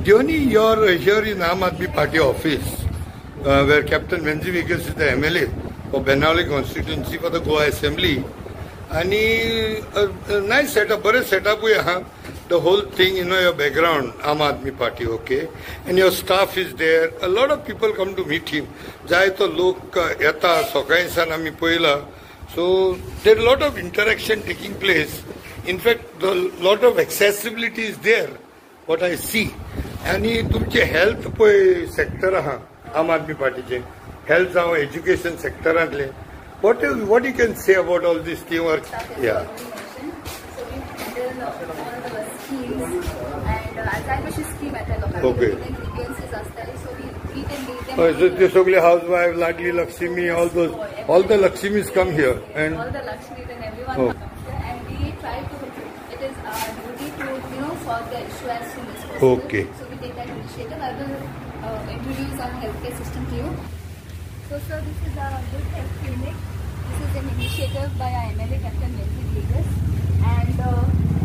Diony, you're here in Aam Aadmi Party office, where Captain Venzi Vikas is the MLA for Benali constituency for the Goa Assembly. And a nice setup, best setup we have. The whole thing, your background, Aam Aadmi Party, okay? And your staff is there. A lot of people come to meet him. Jai to lok yata sokai san ami poila. So there are a lot of interaction taking place. In fact, a lot of accessibility is there. What I see. आणि तुमचे health पळय sector आहा आम आदमी पार्टीचे health जावं education सेक्टरांतले what you can say about all this thing or yeah okay so ते सगळे housewife Ladli Lakshmi all the Lakshimis come here and all the Lakshimis and everyone and we try to it is our duty to solve the issue as soon as possible. Okay. So we take that initiative. I will introduce our healthcare system to you. So sir, this is our Good Health Clinic. This is an initiative by our MLA Captain Venzi Vikas, and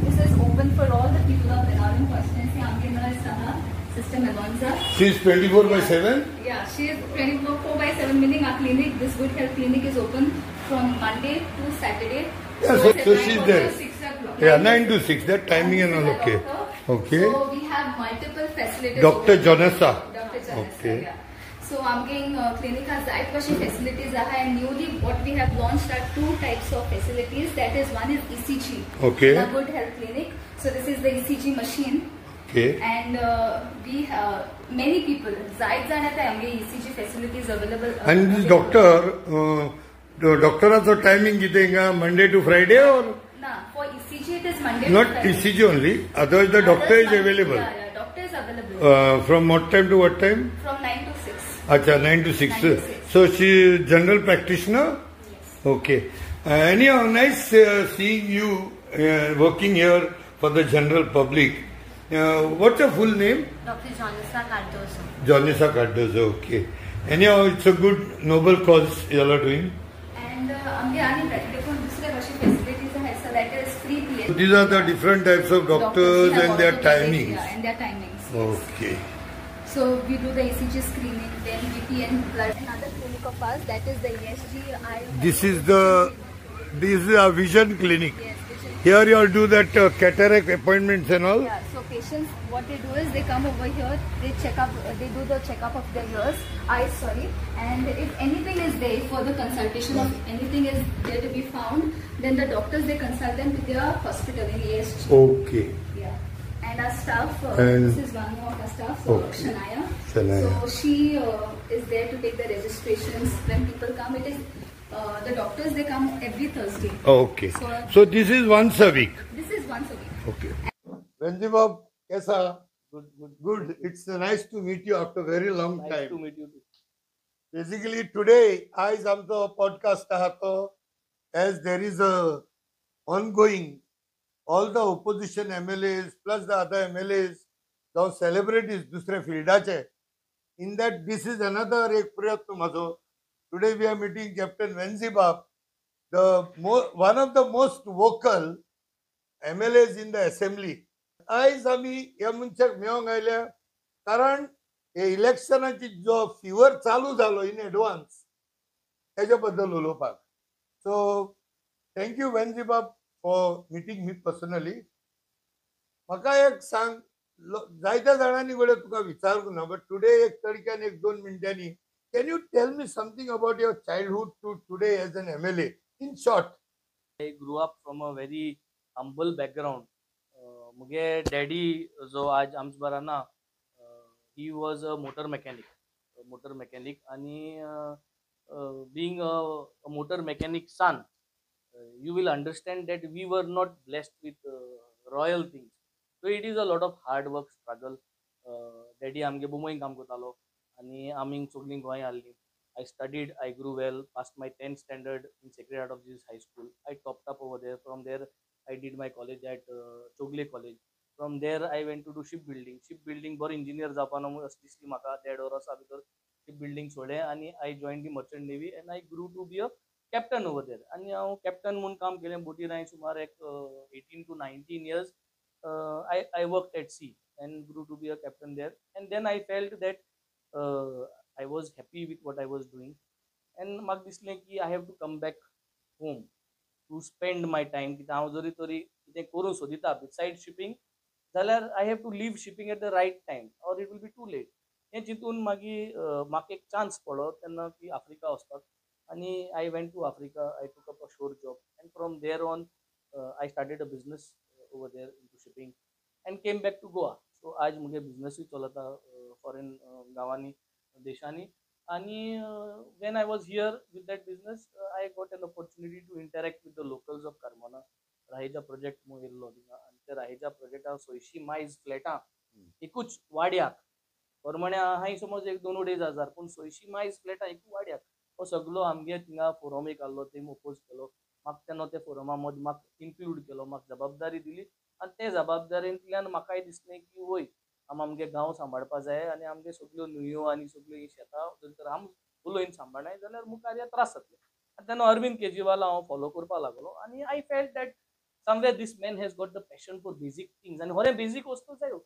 this is open for all the people of the Benali constituency. Amgena is Saha, Sister Alonza. She is 24/7? Yeah, she is 24/7, meaning our clinic, this Good Health Clinic is open from Monday to Saturday. Yeah, so she's there. Yeah, 9 to 6, that timing and all okay. Okay. So we have multiple facilities. Dr. Jonasa. Dr. Jonasa, okay. Yeah. So आमगे clinic has जायत कशी facilities आहे and newly what we have launched are two types of facilities. That is one is ECG. Okay. The Good Health Clinic. So this is the ECG machine. Okay. And we have many people. जायत जाण्यात आमगे ECG facilities available. And this doctor's timing किती Monday to Friday or? No, for ECG it is Monday Not to Friday. ECG only. Otherwise the doctor is available. Yeah, doctor is available. From what time to what time? From 9 to 6. Acha, 9 to 6. 9 to 6. So she is general practitioner? Yes. Okay. Anyhow, nice seeing you working here for the general public. What's your full name? Dr. Jonasa Cardozo. Jonasa Cardozo, okay. Anyhow, it's a good, noble cause you all are doing. And आमगे आणि practical दुसरे कशी facilities आहे. So that is free PH. These are the different types of doctors and their timings. Yeah, and their timings. Okay. So we do the ECG screening, then VPN blood. Another clinic of ours, that is the ESG. This is a vision clinic. Yes, vision. Here you all do that cataract appointments and all. Yeah. So patients, what they do is they come over here, they do the checkup of their eyes, sorry. And if anything is there for the consultation of anything is there to be found, then the doctors they consult them to their hospital in ESG. Okay. Yeah. And our staff, And this is one more of our staff, so okay. Shania. Shania. So she is there to take the registrations when people come. It is the doctors they come every Thursday. Okay. So this is once a week. This is once a week. Okay. Venzi Bob, kaisa? Good. It's nice to meet you after a very long time. Nice to meet you too. Basically today, आज आमचा podcast आहातो as there is a ongoing. All the opposition MLAs plus the other MLAs, those celebrities, दुसऱ्या फिल्डाचे. In that, this is another एक प्रयत्न माझो. Today we are meeting Captain Venzi Bob, one of the most vocal MLAs in the assembly. आज आम्ही या मनशाक मेळोंक आयल्या कारण हे इलेक्शनाची जो फीवर चालू झालो इन एडवान्स त्याच्या बद्दल उलोवपाक. सो थँक्यू वेन्जी बाब फॉर मीटिंग मी पर्सनली. म्हाका एक सांग जायत्या जाणांनी गडे तुका विचारूंक ना बट टुडे एक तडक्यान एक 2 मिनटांनी can you tell me something about your childhood to today as an MLA in short. I grew up from a very humble background. मुगे डॅडी जो आज आमच्या बराना he was a motor mechanic आणि being a motor mechanic son, you will understand that we were not blessed with royal things. So it is a lot of hard work, struggle. Daddy आमगे बुमोईंग काम करतालो आणि आमी चोगलींग Goa आल्ली. I studied, I grew well, passed my 10th standard in Sacred Heart of Jesus High School. I topped up over there. From there, I did my college at Chogle College. From there, I went to do shipbuilding. Shipbuilding, बरो engineer जावपानो दिसली म्हाका. 1.5 वर्सां भितर shipbuilding सोडलें आणि I joined the merchant navy and I grew to be a captain over there. आणि हांव captain म्हणून काम केलें बोटीर हांवें सुमार एक 18 to 19 years. I worked at sea and grew to be a captain there. And then I felt that I was happy with what I was doing, and म्हाका दिसलें की I have to come back home to spend my time. कित्याक हांव जरी तरी कितें करूं सोदिता besides shipping, जाल्यार I have to leave shipping at the right time or it will be too late. हें चिंतून मागीर म्हाका एक चान्स पडलो तेन्ना की आफ्रिका वचपाक, आनी I went to Africa. I took up a shore job, and from there on I started a business over there into shipping and came back to Goa. So आज मुगे बिझनेसूय चलता फॉरेन गांवांनी देशांनी. आणि when I was here with that business, I got an opportunity to interact with the locals of Carmona. Raheja project मु yellow थिंगा, आनी त्या राहेजा प्रोजेक्टान 600 मायज फ्लॅटां एकूच वाड्याक परमण्या हांय समज एक 2 अडेज हजार, पूण 600 मायज फ्लॅटां एकूच वाड्याक हो सगळो आमगे थिंगा फोरम एक आहलो ते ओपोज केलो. म्हाका तेन्ना त्या फोरमा मदीं म्हाका इन्क्लूड केलो, म्हाका जबाबदारी दिली, आनी ते जबाबदारेंतल्यान म्हाकाय दिसलें की वय आमगे गांव सांबाळपा जाय, आनी आमगे सगळ्यो न्हंयो आनी सगळीं शेतां जर तर आम उलोवन सांबाळनाय जाल्यार मुखार त्रास जातले. आनी तेन्ना अरविंद केजरीवाल हांव फॉलो करपाक लागलो, आनी I felt that somewhere this man has got the passion for basic things, आनी खरें बेजीक वस्तू जायो.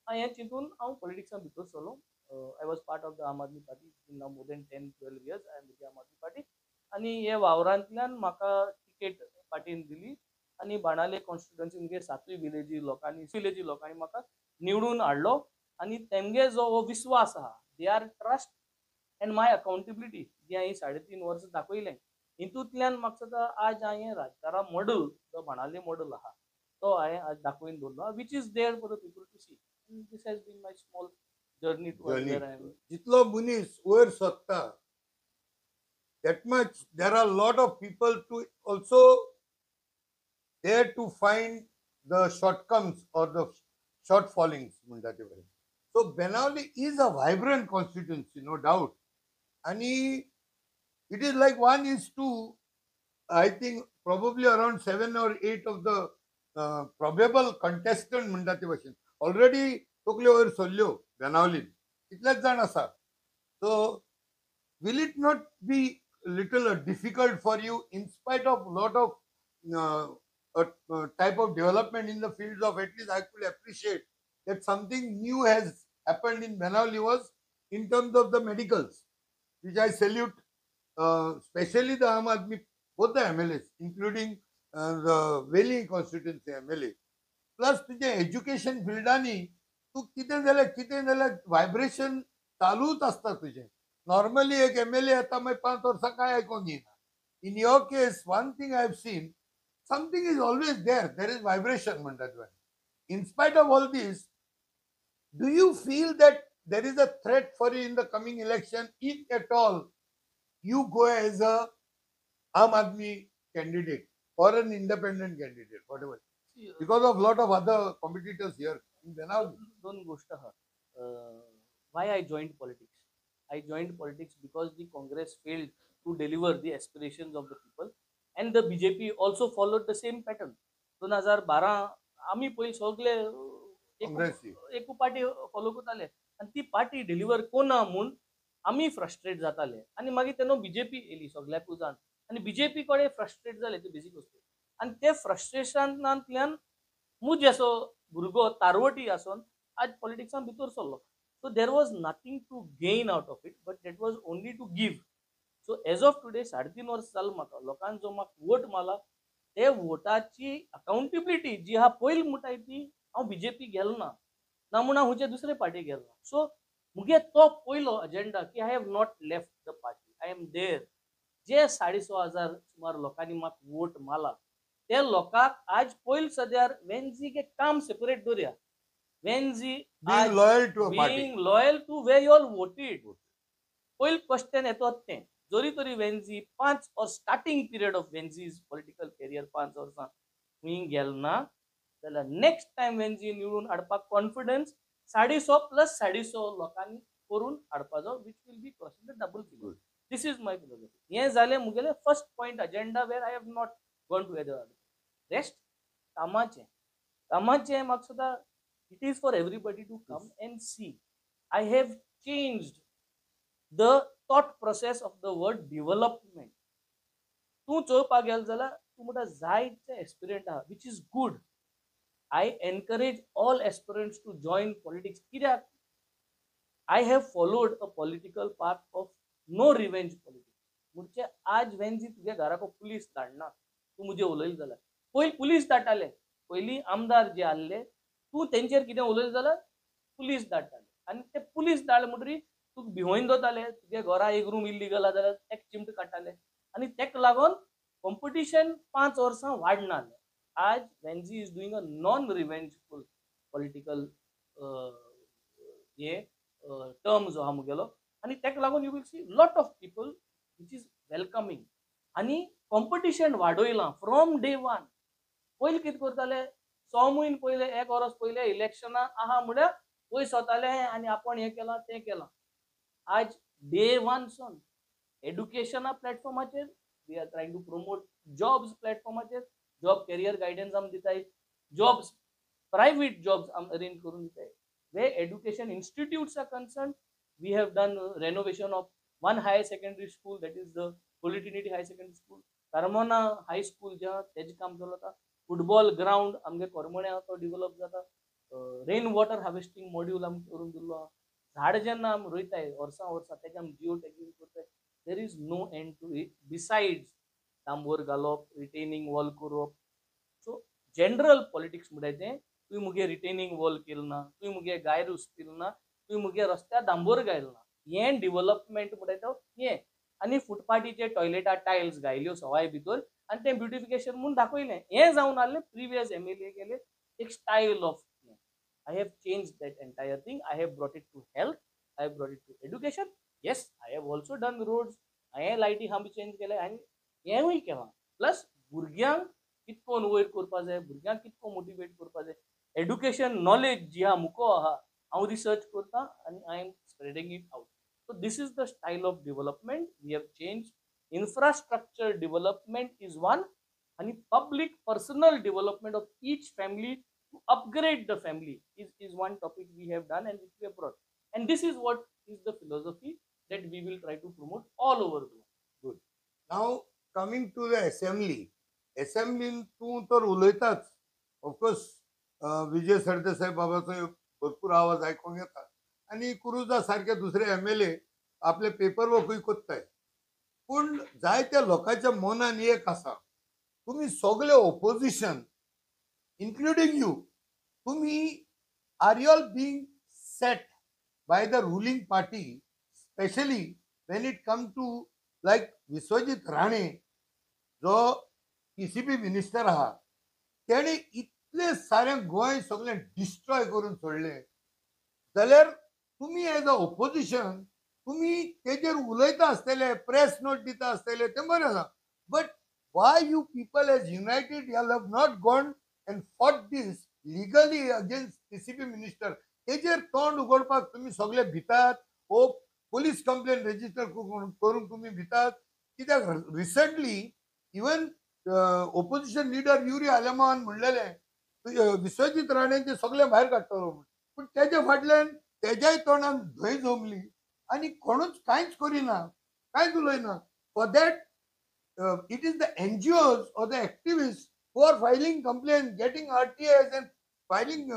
हें चिंतून हांव पॉलिटिक्सान भितर सरलो. I was part of the Aam Aadmi Party now more than 10-12 years. I am with the Aam Aadmi Party. आणि हे वावरांतल्यान म्हाका तिकेट पार्टीन दिली, आनी बाणाले कॉन्स्टिट्युएन्सी मुगे 7 विलेजी लोकांनी म्हाका निवडून हाडलो. आनी तेमगे जो हो विश्वास आहा, there trust and my accountability जी हांवें 3.5 वर्सां दाखयलें, हितूंतल्यान म्हाका सुद्दां आज हांवें राजकारण मॉडल जो बाणाले मॉडल आहा तो हांवें आज दाखोवन दवरलो, which is there for the people to see. This has been my small journey to where I am. जितलो मनीस वयर सोदता, that much there are a lot of people to also there to find the shortcomings or the shortfallings. So Benali is a vibrant constituency, no doubt, and it is like 1:2. I think probably around 7 or 8 of the probable contestant already तकल्यो वयर सरल्यो बेनावलीन, इतलेच जाण आसा. So will it not be little difficult for you, in spite of lot of type of development in the fields of, at least I could appreciate that something new has happened in Benavli was in terms of the medicals, which I salute, especially the Aam Aadmi, both the MLAs, including the Veli constituency MLA. Plus तुझे education फिल्डांनी तू कितें जाल्यार vibration चालूच आसता तुझे. Normally एक MLA येता मागीर 5 वर्सां काय आयकोंक घेयना. In your case one thing I have seen, something is always there is vibration म्हणटात. In spite of all these, do you feel that there is a threat for you in the coming election, if at all you go as a Aam Aadmi candidate or an independent candidate, whatever, because of lot of other competitors here in Benavli? दोन गोष्ट आहा. Why I joined politics? I joined politics because the Congress failed to deliver the aspirations of the people, and the BJP also followed the same pattern. 2012 आम्ही पयलीं सगळे एकू party follow करताले, आनी ती पार्टी डिलिव्हर कोना म्हूण आम्ही फ्रस्ट्रेट जाताले. आनी मागीर तेन्ना बीजेपी येयली सगळ्याक उजान, आनी बीजेपी कडेन फ्रस्ट्रेट जाले ते बेजीक वस्तू. आनी ते फ्रस्ट्रेशनांतल्यान मुज असो भुरगो तारवटी आसून आज पॉलिटिक्सान भितर सरलो. So there was nothing to gain out of it, but that was only to give. So as of today 3.5 वर्स जालें म्हाका, लोकांनी जो म्हाका वोट मारला ते वोटाची अकाउंटेबिलिटी जी आहा पयली म्हणटाय ती हांव बीजेपी गेलो ना म्हूण हांव दुसरे पार्टी गेलो ना. सो मुगे तो पयलो अजेंडा की I have not left the party, I am there. जे 6,500 सुमार लोकांनी म्हाका वोट मारला ते लोकांक आज पयली सद्यार वेनजी के काम separate दवरया. वेनजी being loyal to a party, being loyal to where you all voted. पयली क्वेश्चन येतो तें, जरी तरी Venzy 5 or starting period of Venzy's political career 5 वर्सां खूंय गेलो ना, जाल्यार नेक्स्ट टायम वेनजी निवडून हाडपाक कॉन्फिडन्स 150 प्लस 150 लोकांनी करून हाडपाचो, which will be crossing the double figure. This is my philosophy. हें जालें मुगेलें first point agenda where I have not gone to either. Rest कामाचें म्हाका सुद्दां it is for everybody to come and see. I have changed the thought process of the word development. तूं चोवपाक गेलो जाल्यार तूं म्हणटा जायते एक्सपिरियंट आहा, which is good. I encourage all aspirants to join politics. कित्याक I have followed a political path of no revenge politics. म्हणजे आज वेन जी तुझ्या घराको पुलीस धाडना तू मुझे उलयली जाल्यार पयली पुलीस धाडटाले पयली आमदार जे आसले तू तेंचेर कितें उलयली जाल्यार पुलीस धाडटाले आनी ते पुलीस धाडले म्हणटरी तू भिवून दोताले तुझ्या घरा एक रूम इल्लीगल आहा जाल्यार एक चिमट काडटाले आनी तेका लागून कॉम्पिटिशन 5 वर्सां वाडना आज Venzy is doing a non revengeful political हे टर्म जो हा मुगेलो आनी तेका लागून you will see lot of people which is welcoming आनी कॉम्पिटिशन वाडयलां फ्रॉम डे वन पयलीं कितें करताले 6 म्हयने पयले 1 वर्स पयले इलेक्शनां आहा म्हळ्यार पयस वताले आनी आपण हें केलां तें केलां आज डे वन सून एड्युकेशना प्लॅटफॉर्माचेर we are trying to promote jobs प्लॅटफॉर्माचेर जॉब कॅरियर गायडन्स आमी दिताय जॉब्स प्रायवेट जॉब्स आमी अरेंज करून दिताय where education institutes are concerned, we have done renovation of one higher secondary school, that is the Holy Trinity High Secondary School. Carmona High School ज्या तेज काम चालू आता football ground आमगे कोरमण्या तो develop जाता रेन वॉटर हार्वेस्टिंग मॉड्यूल आमी करून दिल्लो झाड जेन्ना आमी रोयताय वर्सां वर्सां तेजे आमी जिओ टॅगिंग करताय there is no end to it besides डांबोर घालप रिटेनिंग वॉल करप सो जनरल पॉलिटिक्स म्हणटा तुवें मुगे रिटेनिंग वॉल केलो ना तुवें मुगे गायर उस्तिलो ना तुवें मुगे रस्त्यार डांबोर घायलो ना हें डेव्हलपमेंट म्हणटा हें आनी फुटपाटीचे टॉयलेटार टायल्स घायल्यो सवाय भितर आनी तें ब्युटिफिकेशन म्हणून दाखयलें हें जावन आहलें प्रिवियस MLA गेले एक style of I have changed that entire thing. I have brought it to health. I have brought it to education. Yes, I have also done roads. I have lighting ham change केले आनी हेंवूय केलां plus भुरग्यांक कितकोन वयर करपा जाय भुरग्यांक कितको मोटिवेट करपा जाय एड्युकेशन नॉलेज जी हा मुको आहा हांव रिसर्च करता आनी I am spreading it out so this is the style of development we have change infrastructure development is one आनी public personal development of each family to upgrade the family is one topic we have done and which we have brought and this is what is the philosophy that we will try to promote all over the world. Good. Now coming to the assembly तू तर उलयताच of course विजय सरदेसाई बाबाचो भरपूर आवाज आयकूंक येता आनी कुरुजा सारखे दुसरे MLA आपले पेपर वर्कूय कोत्ताय पूण जायत्या लोकांच्या मनान एक आसा तुम्ही सगळे opposition including you, are you all being set by the ruling party, especially when it comes to like Viswajit Rane, जो PCB minister आहा, तेणे इतले सारे गोंय सगळे डिस्ट्रॉय करून सोडले जाल्यार तुम्ही एज अ ऑपोजिशन तुम्ही तेजेर उलयता आसतले प्रेस नोट दिता आसतले ते बरें आसा but why you people as united you have not gone and fought this legally against PCB minister तेजेर तोंड उगडपाक तुम्ही सगळे भितात ओ पोलीस कंप्लेंट रजिस्टर करून तुम्ही भितात कित्याक recently even opposition leader Yuri Alemao म्हणलेले विश्वजीत राणेंचे सगळे भायर काडटलो पूण तेजे फाटल्यान तेज्याय तोंडान धंय जमली आनी कोणूच कांयच करिना कांयच उलयना for that it is the NGOs or the activists who are filing complaints, getting RTIs and filing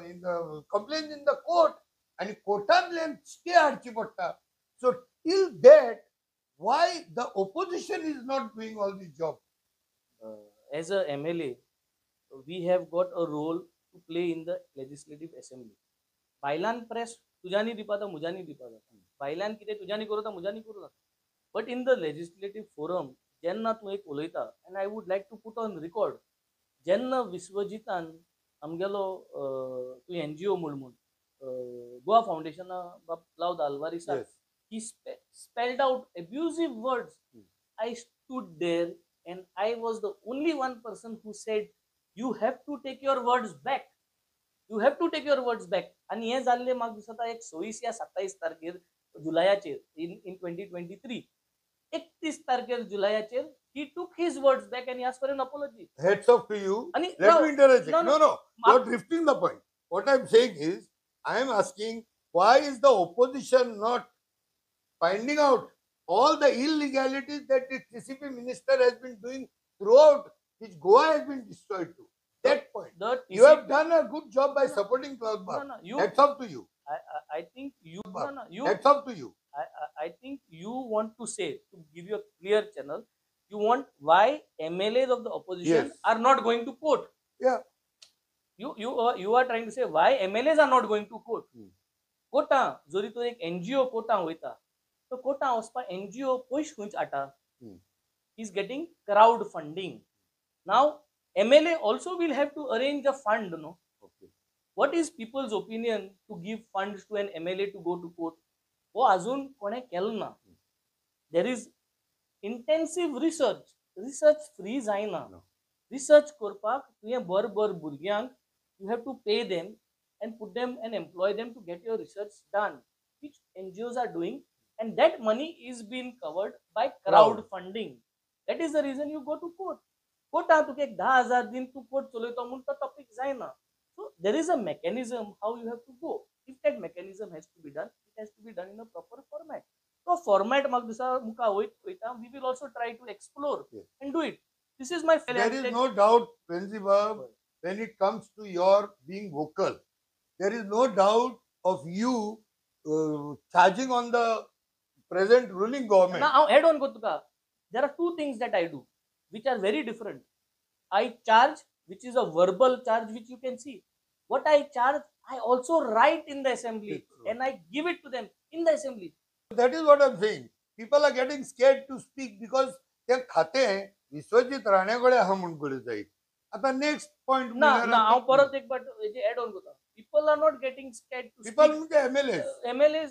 in the complaints in the court and courtantल्यान stay हाडची पडटा. So till that, why the opposition is not doing all these jobs? As a MLA, we have got a role to play in the legislative assembly. बायलान press तुज्यानी दिपाता मुज्यानी दिपाता बायलान कितें तुज्यानी करूता मुज्यानी करूता but in the legislative forum जेन्ना तूं एक उलयता and I would like to put on record जेन्ना विश्वजितान आमगेलो तूं NGO म्हणून Goa फाउंडेशना लावद आल्वारिसाक he spelled out abusive words. I stood there and I was the only one person who said you have to take your words back. You have to take your words back. आणि हे जाल्ले म्हाका दिसता एक 26 या 27 तारखेर जुलायाचेर in 2023 31 तारखेर जुलायाचेर he took his words back and he asked for an apology. Heads off to you. Let me interject. No. You're drifting the point. What I'm saying is, I am asking, why is the opposition not finding out all the illegalities that the TCP minister has been doing throughout, which Goa has been destroyed to? That point. The You have done a good job by supporting Klaus no, Bach. no, you, Hats off to you. I think you, no, Bach. no, you, Hats off to you. I think you want to say, to give you a clear channel, you want why MLAs of the opposition Yes. are not going to court. Yeah. You are trying to say why MLAs are not going to court. Kota जरी तो एक NGO Kota वयता तो कोटा वचपा NGO पयस खंयच आटा. He's getting crowd funding. Now MLA also will have to arrange a fund, no? Okay. What is people's opinion to give funds to an MLA to go to court? हो अजून कोणे केलं ना. There is intensive research free जायना. Research करपाक तुवें बर भुरग्यांक you have to pay them and put them and employ them to get your research done, which NGOs are doing, and that money is being covered by crowdfunding. That is the reason you go to court. Court तुका एक 10,000 दिन तू court चलयता म्हणून तो topic जायना. So there is a mechanism how you have to go. If that mechanism has to be done, it has to be done in a proper format. So format म्हाका दिसता मुका वयता, we will also try to explore and do it. This is my failure. There is no doubt, Penzibab, when it comes to your being vocal, there is no doubt of you charging on the present ruling government. Now, add on Gotuka. There are two things that I do, which are very different. I charge, which is a verbal charge, which you can see. What I charge, I also write in the assembly, and I give it to them in the assembly. That is what I'm saying. People are getting scared to speak because they खाते विश्वजित राणेकडे हा म्हणून जाईल. आता next point. ना परत एक but add on Gota. People are not getting scared to people speak. म्हणजे MLAs. MLAs,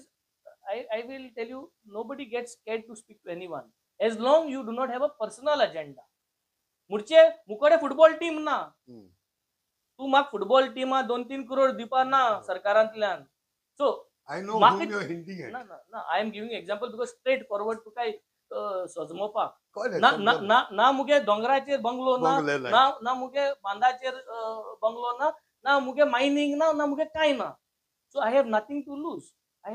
I will tell you, nobody gets scared to speak to anyone as long you do not have a personal agenda. मुरचे मुकडे football team ना. तू म्हाका football टीमा 2-3 करोड दिवपा ना सरकारांतल्यान. So I know whom you are hinting at. No, I am giving example because straight forward to काय सजमोवपाक. ना ना मुगे दोंगराचेर बंगलो ना मुगे बांदाचेर बंगलो ना मुगे मायनिंग ना मुगे काय ना. So I have nothing to lose. I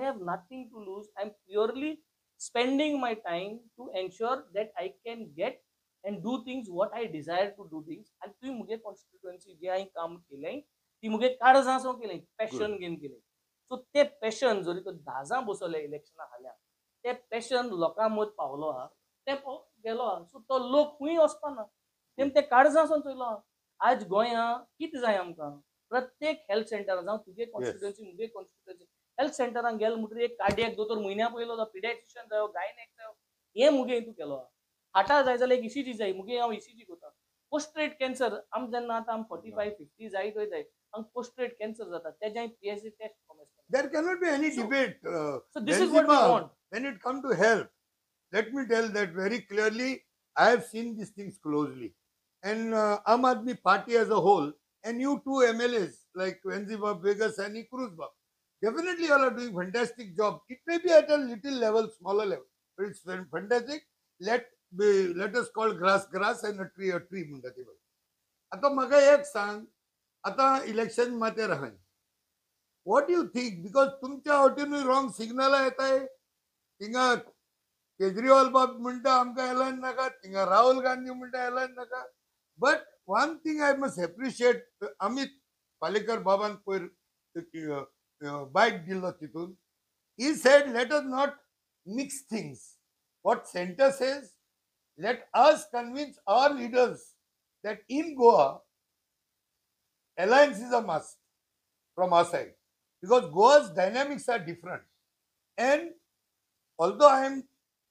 am purely spending my time to ensure that I can get and do things what I desire to do things. And तुम्ही मुगे constituency जे हांवें काम केलें ती मुगे काळजांसो केलें, पॅशन घेवन केलें. सो ते पॅशन जरी तो 10 बसवले इलेक्शना हाल्या, ते पॅशन लोकां मत पावलो हा, ते गेलो हा. सो तो लोक खूंय वचपा ना, ते काळजांसो चयलो हा. आज गोंया कितें जाय आमकां, प्रत्येक हेल्थ सेंटर जावं तुगे कॉन्स्टिट्युएन्सी मुगे कॉन्स्टिट्युएन्सी हेल्थ सेंटरान गेलो म्हणटरी एक कार्डियक दोतोर म्हयन्या पयलो जावं पिडियाट्रिशियन जायो गायनेक जायो हे मुगे हितू केलो हा. हार्टा जाय जाल्यार एक ECG जाय, मुगे हांव ECG करता. पोस्ट्रेट कॅन्सर आम जेन्ना आतां 45-50 जायत वयताय हांगा पोस्ट्रेट कॅन्सर जाता तेज्या PSA टेस्ट कॉमेस. There cannot be any debate. So this is what we want. When it comes to health, let me tell that very clearly. I have seen these things closely, and Aam Aadmi Party as a whole, and you two MLAs like Wenzibab, Vegas, and Cruzbab, definitely all are doing fantastic job. It may be at a little level, smaller level, but it's fantastic. Let us call grass and a tree म्हणटा ती बघ. आता म्हाका एक सांग, आता election माते राहन. What do you think? Because तुमच्या वटेनूय रॉंग सिग्नल येताय. थिंगा केजरीवाल बाब म्हणटा आमकां एलान नाका, थिंगा राहुल गांधी म्हणटा एलान नाका. But one thing I must appreciate, Amit Palekar Baban पयर bite दिलो तितून. He said, let us not mix things. What center says, let us convince our leaders that in Goa, alliance is a must from our side. Because Goa's dynamics are different. And although I am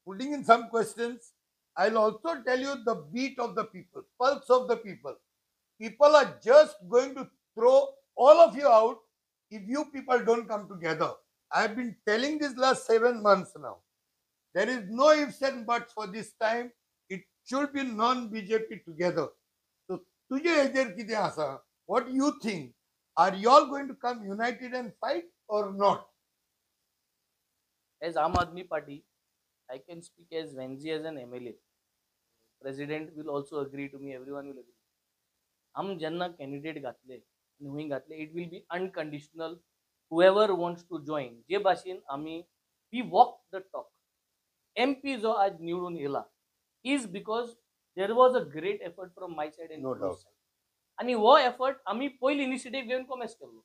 putting in some questions, I'll also tell you the beat of the people, pulse of the people. People are just going to throw all of you out if you people don't come together. I've been telling this last 7 months now. There is no ifs and buts for this time. It should be non-BJP together. So, tujhe hejer kide asa? What do you think? Are you all going to come united and fight or not? As Aam Aadmi Party, I can speak as Venzi as an MLA. President will also agree to me. Everyone will agree. Am jenna candidate gatle, it will be unconditional. Whoever wants to join, je bashin ami we walk the talk. MP जो आज निवडून येला is because there was a great effort from my side and No doubt. side. आणि हो effort आम्ही पयली initiative घेऊन कॉमेस केलो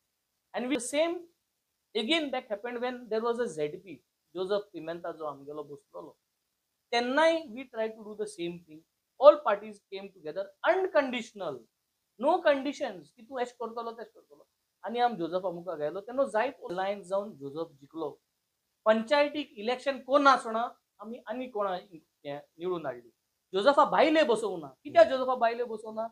and we same again back happened when there was a ZP Joseph Pimenta जो आमगेलो बसलोलो तेन्नाय we try to do the same thing all parties came together unconditional no conditions की तू एश करतलो तेश करतलो आणि आम जोझफा मुखार गेलो तेन्ना जायत लायन जावन जोझफ जिखलो पंचायतीक इलेक्शन कोण आसना आम्ही आनी कोणा निवडून हाडली जोझफा बायले बसोवना कित्याक जोझफा बायले बसोवना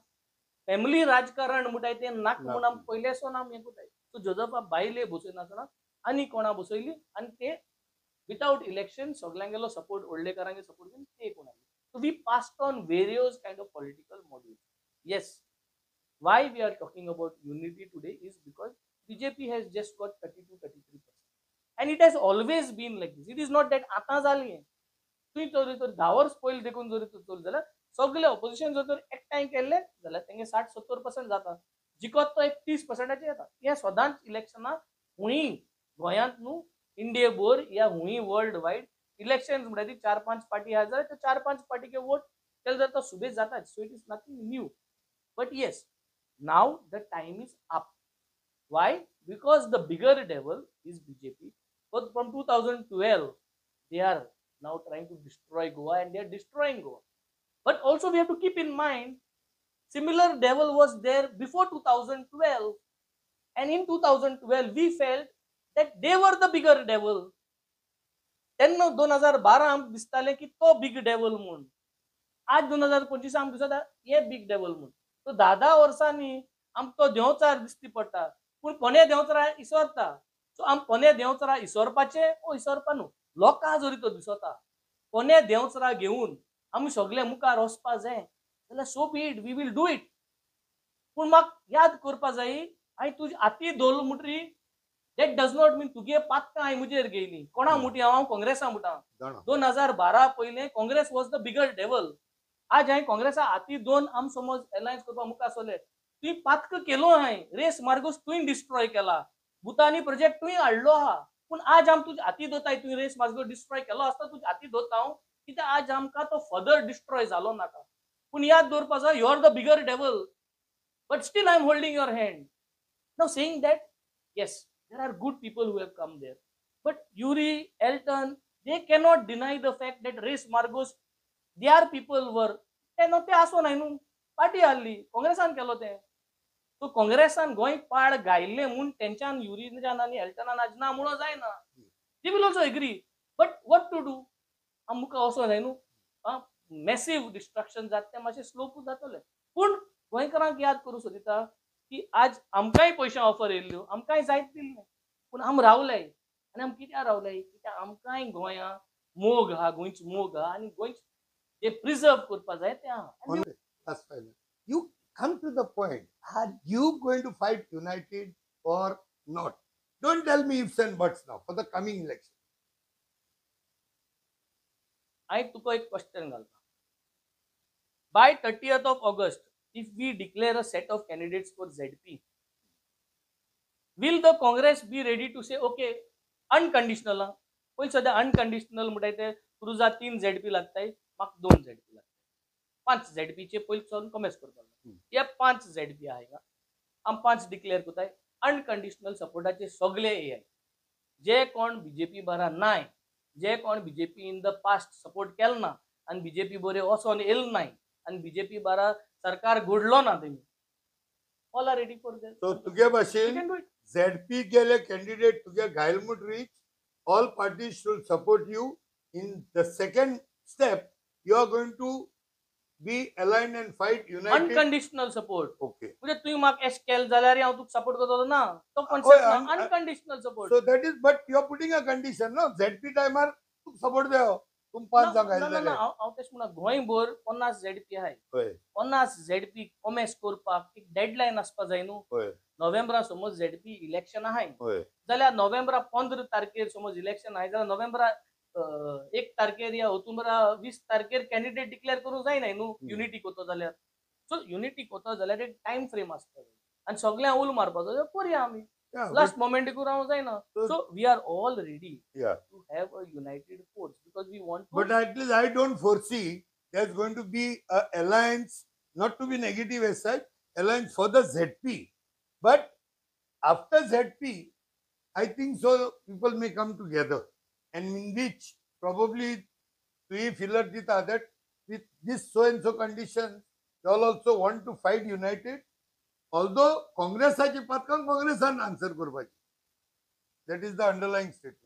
फॅमिली राजकारण म्हणटाय ते नाक म्हूण आमी पयलेसून आमी हें कोताय सो जोझफा बायले बसयनासतना आनी कोणा बसयली आनी ते विथआउट इलेक्शन सगळ्यांगेलो सपोर्ट व्हडलेकारांगे सपोर्ट घेवन ते कोण हाडली so we passed on various kind of political modules yes why we are talking about unity today is because BJP has just got 32-33%. And it has always been like this. It is not that आता झाली आहे तुम्ही तर 10 वर्ष पयलीं देखून जरी चल जाल्यार सगळे ऑपोजिशन जर एकठांय केले जाल्यार तेंगे 60-70% जाता जिखत तो एक 30% येता हे सदांच इलेक्शनां हुंय गोंयांत न्हू इंडिये भर या हुंय वर्ल्ड वायड इलेक्शन म्हणटा ती 4-5 पार्टी आहा जाल्यार त्या 4-5 पार्टीके वोट केले जाल्यार तो सुबेज जाता so it is nothing new but yes now the time is up. Why? Because the bigger devil is BJP. But from 2012, they are now trying to destroy Goa and they are destroying Goa. But also we have to keep in mind, similar devil was there before 2012. And in 2012, we felt that they were the bigger devil. तेन्ना 2012 आमकां दिसतालें की तो big devil म्हूण आज 2025 आमकां दिसता हे big devil म्हूण तो 10 वर्सांनी आमकां तो देंवचार दिसती पडटा पूण कोणे देंवचारा इसरता सो आम कोणे देंवचारा इसरपाचे ओ इसरपा न्हू लोकां जरी तो दिसता कोणे देंवचारा घेवन आमी सगळे मुखार वचपा जाय जाल्यार so be it we will do it पूण म्हाका याद करपा जाय हांवें तुजी हाती दवरलो म्हणटरी दॅट डज नॉट मीन तुगे पातकां हांवें मुजेर घेयली कोणा मुटी हांव काँग्रेसा मुटां 2012 पयलें Congress was the bigger devil आज हांवें काँग्रेसा हाती दोन आम समज एलायन्स करपा मुखार सरले तुवें पातक केलो हांवें रेस मार्गोस तुवें डिस्ट्रॉय केला भुतानी प्रोजेक्ट तुवें हाडलो आहा पूण आज आम तुजे हाती दोताय तुवें रेस मार्गो डिस्ट्रॉय केलो आसता तुजे हाती दोता हांव कित्याक आज आमकां तो फर्दर डिस्ट्रॉय जालो नाका पूण याद दवरपा जाय you are the bigger devil but still I am holding your hand now saying that yes there are good people who have come there but युरी एल्टन they cannot deny the fact that Reis Magos their people वर ते आसो न्हय न्हू party हारली काँग्रेसान केलो ते सो काँग्रेसान गोंय पाड गायल्ले म्हूण तेंच्यान युरिनान आनी एल्टनान आज ना म्हणून जायना they will also agree but what to do आमकां वचो न्हय न्हू मॅसीव डिस्ट्रक्शन जाता तें मातशें स्लोपूच जातलें पूण गोंयकारांक याद करूं सोदिता की आज आमकांय पयशे ऑफर येयल्ल्यो आमकांय जायत दिल्लें पूण आम रावले आनी आम कित्याक रावले कित्याक आमकांय गोंयां मोग आहा गोंयचो मोग आहा आनी गोंयचें जे प्रिजर्व करपा जाय तें आहा That's fine. You come to the point. Are you going to fight united or not? Don't tell me ifs and buts now for the coming election. हांवें तुका एक क्वेश्चन घालता bye 30th of August if we declare a set of candidates for ZP will the Congress be ready to say okay unconditional पळय सद्या unconditional म्हणटाय ते क्रुजा 3 ZP लागताय म्हाका 2 ZP लागताय 5 ZP चे पयलीं चलून कमेस करपाक हे 5 ZP आहाय का आम 5 डिक्लेअर कोताय अनकंडिशनल सपोर्टाचे सगळे एआय जे कोण बीजेपी बारा नाय जे कोण BJP in the past support केलो ना आनी बीजेपी बरे वचोन येयलो नाय आनी बीजेपी बारा सरकार घडलो ना तेमी all are ready for so तुगे भाशेन ZP गेले कॅन्डिडेट तुगे घायलमूट reach all parties should support you in the second step you are going to be aligned and fight united unconditional support okay म्हणजे तुम्ही म्हाका एश केल जाल्यार हांव तुका सपोर्ट करतलो ना तो concept unconditional support so that is but you are putting a condition no ZP timer तुका सपोर्ट देव तुम 5 जाण घायल जाले हांव तेश म्हणा गोंयभर 50 ZP आहाय 50 ZP कॉमेस करपाक एक डेडलायन आसपा जाय न्हू नोव्हेंबरा समज ZP इलेक्शन आहाय जाल्यार नोव्हेंबरा 15 तारखेर समज इलेक्शन आहाय जाल्यार नोव्हेंबरा 1 तारखेर या ऑक्टोबरा 20 तारखेर कॅन्डिडेट डिक्लेअर करूंक जायना न्हू युनिटी कोतो जाल्यार सो युनिटी कोतो जाल्यार एक टायम फ्रेम आसता आनी सगळ्यां उल मारपाचो करुया आमी लास्ट मोमेंट करूंक जायना so we are all ready to have a united force because we want but at least I don't foresee there's going to be a alliance not to be negative as such alliance for the ZP. But after ZP, I think so people may come together, and in which probably we feel that with this so and so condition, they all also want to fight united. Although Congressaची पथकां Congressan answer करपाची. That is the underlying statement.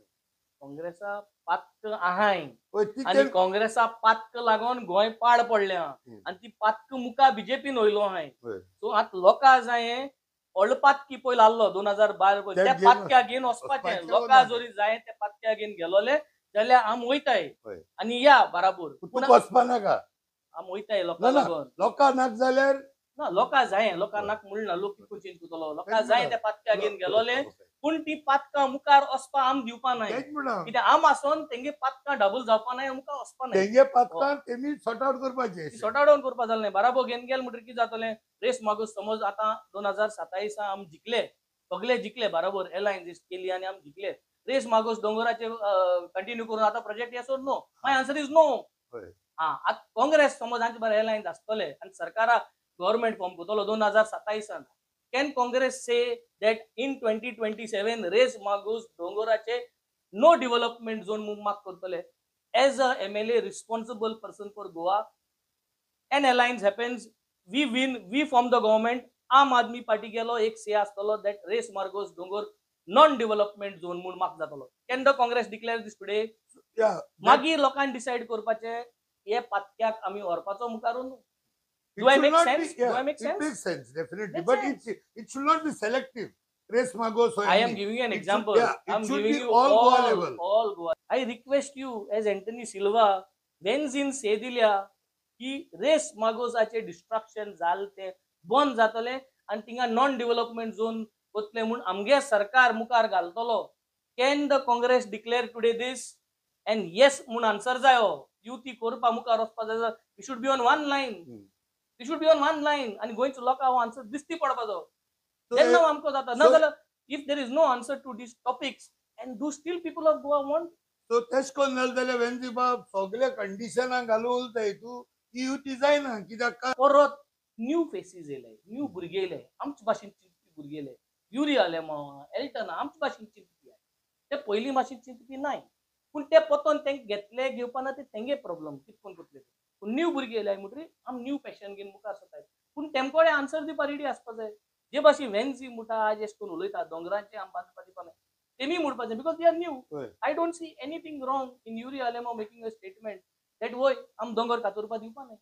काँग्रेसा पातक आहाय पळय ती आणि काँग्रेसा पातक लागून गोंय पाड पडल्या आणि ती पातक मुका बीजेपीन वयलो आहाय. सो आत लोकां जाय व्हडलो पातकी पयलो आल्लो 2012 त्या पातक्या घेवन वचपाचें. लोकां जोरी जाय त्या पातक्या घेवन गेलोले जाल्यार आम वयताय आणि या बराबर. तू वचपा नाका. आम वयताय लोकां लागून. लोकां नाक जाल्यार ना लोकां जाय लोकां नाक म्हणना लोक कितको चेंज करतलो. लोकां जाय त्या पातक्या घेवन गेलोले पूण ती पातकां मुखार वचपा आम दिवपा नाय. कित्याक आम आसोन तेंगे पातकां डबल जावपा नाय मुखार वचपा नाय. तेंगे पातकां तेमी सॉर्ट आउट करपाचे. सॉर्ट आउट करपा जालें नाय. बराबर घेवन गेल म्हणटकीर कितें जातलें रेस मागूस समज आतां 2027 आम जिखले सगळे जिखले बराबर एलायन्स केली आनी आम जिखले. रेस मागोस दोंगराचे कंटिन्यू करून आतां project yes or no. My answer is no. आतां काँग्रेस समज हांचे बरें एलायन्स आसतले आनी सरकारा गव्हर्नमेंट फॉर्म करतलो 2027 Can Congress say that in 2027 Race Magus Dongorache no development zone move करतले? As a MLA responsible person for Goa, an alliance happens, we win, we form the government. Aam Aadmi Party गेलो एक say आसतलो that Race Magus Dongor non-development zone म्हणून माग जातलो. Can the Congress declare this today? Yeah. मागीर लोकांनी decide करपाचे हे पातक्याक आमी व्हरपाचो मुखारून. Do I make sense? Do I make sense? It makes sense, definitely. Makes But sense. it should not be selective. Race Magos. I am giving you an example. It should be all Goa level. All Goa. I request you, as Anthony Silva, when in Sedilia, की race मागोसाचे destruction जाल ते बंद जातले आणि तिंगा non development zone कोतले म्हणून आमगे सरकार मुखार घालतलो. Can the Congress declare today this and yes म्हणून आन्सर जायो. युती करपा मुखार वचपा जाय. We should be on one line. They should be on one line and going to lock our answer दिसती पडपाचो. Then now आमको जाता. ना जाल्यार if there is no answer to these topics and do still people of Goa want. So तेश कोन नाल जाल्यार when the बाब सगळे कंडिशनां घालून उलताय तू ही युती जायना कित्याक काय परत न्यू फेसीस येयले, न्यू भुरगे येयले, आमचे भाशेन चिंतपी भुरगे येयले. युरी आलेमा, एल्टना आमचे भाशेन चिंतपी. ते पयली भाशेन चिंतपी नाय. पूण ते पोतोन तेंक घेतले घेवपाना ते तेंगे प्रॉब्लेम कितकोन करतले. न्यू भुरगे येयले म्हणटरी आम न्यू पॅशन घेवन मुखार सरताय. पूण तेमकोडे आन्सर दिवपा रेडी आसपा जाय. जे भाशेन वेन्सी मुटा आज एश कोन उलयता दोंगरांचे आम बांदपा दिवपा नाय. तेमी म्हणपाचें because they are new. I don't see anything wrong in Yuri Alemao making a statement that वय आम दोंगर कातुरपा दिवपा नाय.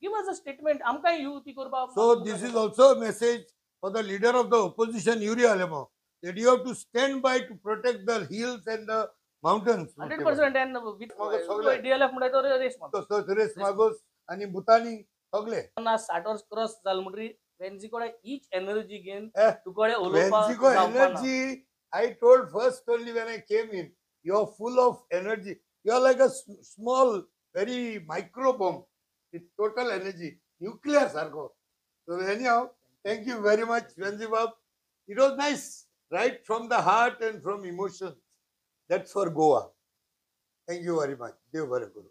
गिव अस अ स्टेटमेंट आमकां युती करपा. So this is also a message for the leader of the opposition, Yuri Alemo, that you have to stand by to protect the hills and the mountains. 100% and with DLF म्हणटा तो Reis Magos. So Race Magos आणि भूतानी सगळे 60 verse cross जाल म्हणटरी वेन्सीकोडे each energy घेवन तुकोडे उलोवपा Venzico energy. I told first only when I came in, you are full of energy. You are like a small, very micro bomb with total energy, nuclear sarko. So anyhow, thank you very much, Venzi Bab. It was nice, right from the heart and from emotions. That's for Goa. Thank you very much. Dev Barakuru.